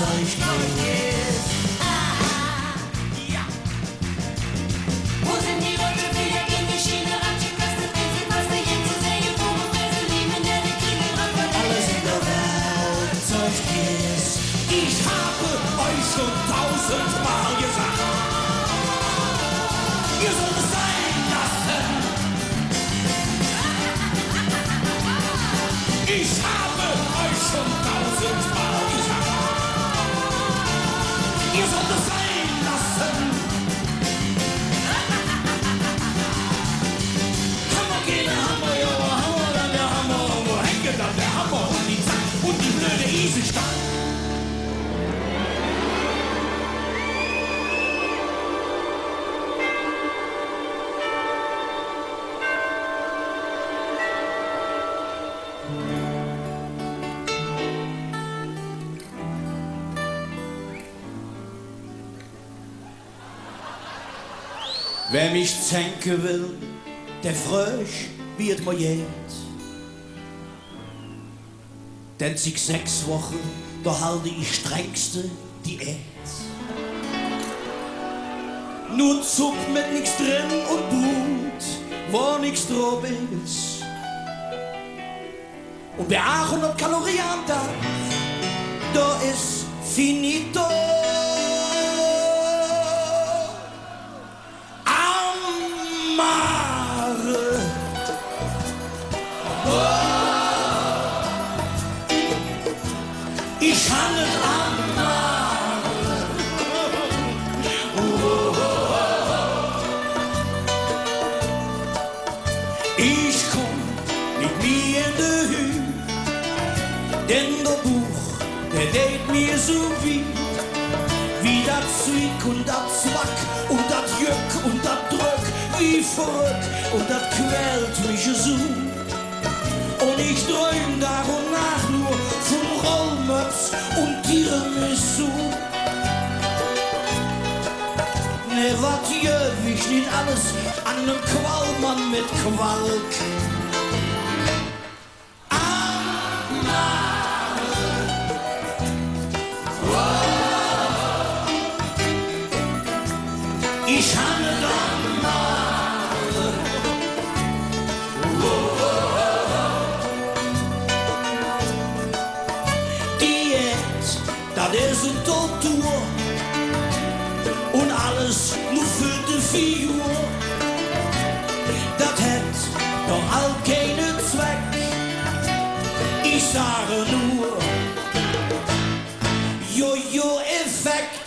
Zeug geht. Wo sind die Leute, die ja gegen die Schiene ratschen, koste, wenn sie koste, jetzt zu sehen, wo wir lieben, der die Kinder dran verletzt. Alles in der Welt Zeug geht. Ich habe euch schon 1000-mal gesagt, ihr sollt es sein lassen. Ich habe euch schon 1000-mal gesagt, ihr sollt es sein lassen. Hammer geht der Hammer, ja, Hammer dann der Hammer, wo hängt dann der Hammer und die Zack und die blöde Eisenstange. Wer mich zänken will, der Frösch wird mir jetzt. Denn sich 6 Wochen, da halte ich strengste Diät. Nur Zuck mit nix drin und Blut, wo nix drauf ist. Und wer 800 Kalorien am Tag, da ist finito. Ich kann es anmachen. Ich komm mit mir in de Hü, denn der Buch, der deed mir so wie dat Zwick und dat Zwack und dat Jöck und dat Drück wie verrückt und dat quält mich so. Und ich träum nach und nach nur von Rollmöps und Tiramisu. Ne, wat jöwig nicht alles an nem Qualmann mit Qualk. Ich habe dann mal Diät, das ist ein Tortur und alles nur für die Figur. Das hat doch all keinen Zweck. Ich sage nur Jojo-Effekt.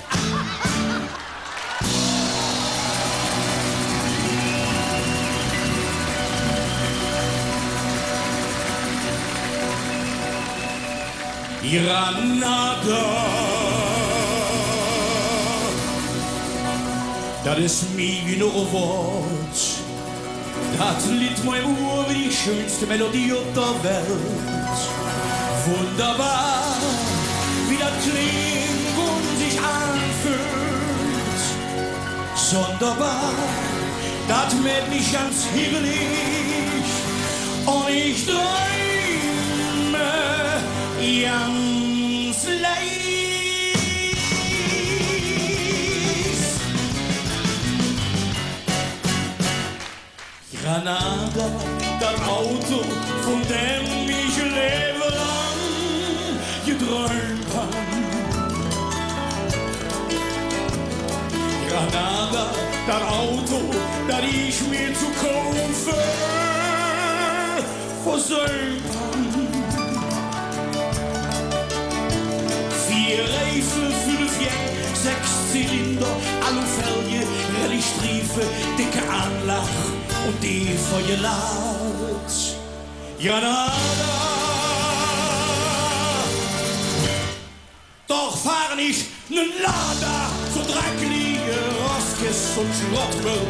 Granada, das ist mein Wort. Das Lied mein Ohr wie die schönste Melodie auf der Welt. Wunderbar, wie das klingt und sich anfühlt. Sonderbar, das macht mich ganz hibbelig. Und ich träume ganz leis. Granada, das Auto, von dem ich lebe lang geträumt hab. Granada, das Auto, das ich mir zu kaufen versäumt hab. 4 Reifen, 5 Jack, 6 Zylinder, Alufelge, Rallye-Striefe, dicke Anlach und die Feuerlad. Granada, doch fahr nicht nen Lader, so dreckige Roskis und Schrottmüll.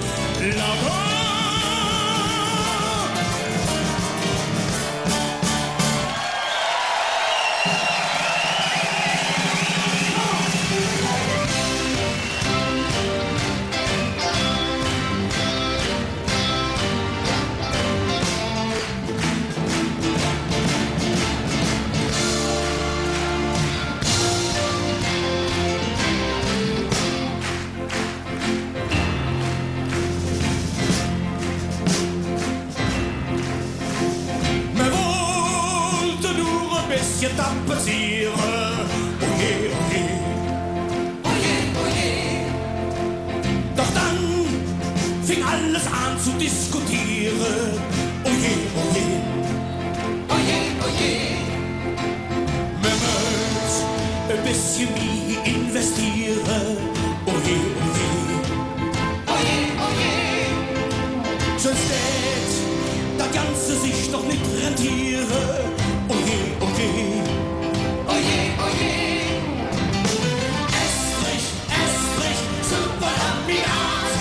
passieren. Oje, oje. Oje, oje. Doch dann fing alles an zu diskutieren. Oje, oje. Oje, oje. Wir müssen ein bisschen mehr investieren. Oje, oje. Oje, oje. Sonst wird das Ganze sich doch nicht rentieren. Oje, oje. Oje, oje. Estrich, super Amiat.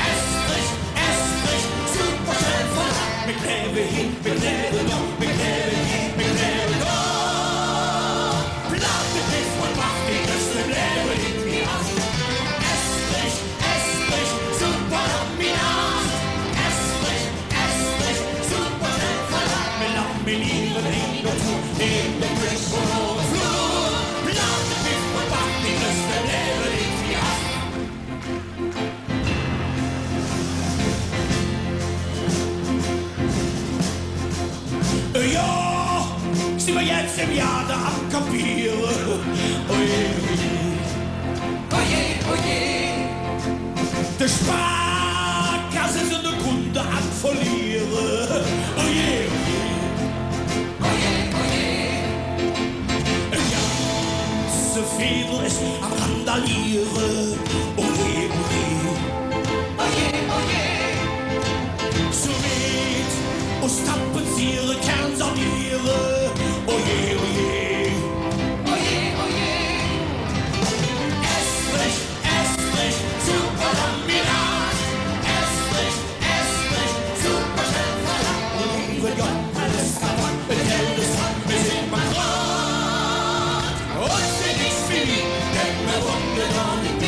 Estrich, super schnell voll. Mit Lebe hin, mit Lebe doch, mit Lebe hin, mit Lebe doch. Platte Piff und macht die größte Lebe in die Acht. Estrich, super Amiat. Estrich, super schnell voll. Wir laminieren in der Tour, in der Brick und hohe Flur. Platte Piff und macht die größte Lebe in die Acht. Ja, sind wir jetzt im Jahr da am Kapieren. Oje, Oje, oje. der Sparkasse sind der Kunde am Verlieren. Oje, Oje, oje. ein ganze Fädel ist am Randalieren. Oje, Oje, oje. so weht uns tapeziere, Kern sanieren. Oje, Oje, oje. Estrich, super Laminat. Estrich, super schnell verlangt. Liebe Gott, alles kaputt, mit Geld ist dran, wir sind bankrott. Und für nichts wie, denn wir wollen gar nicht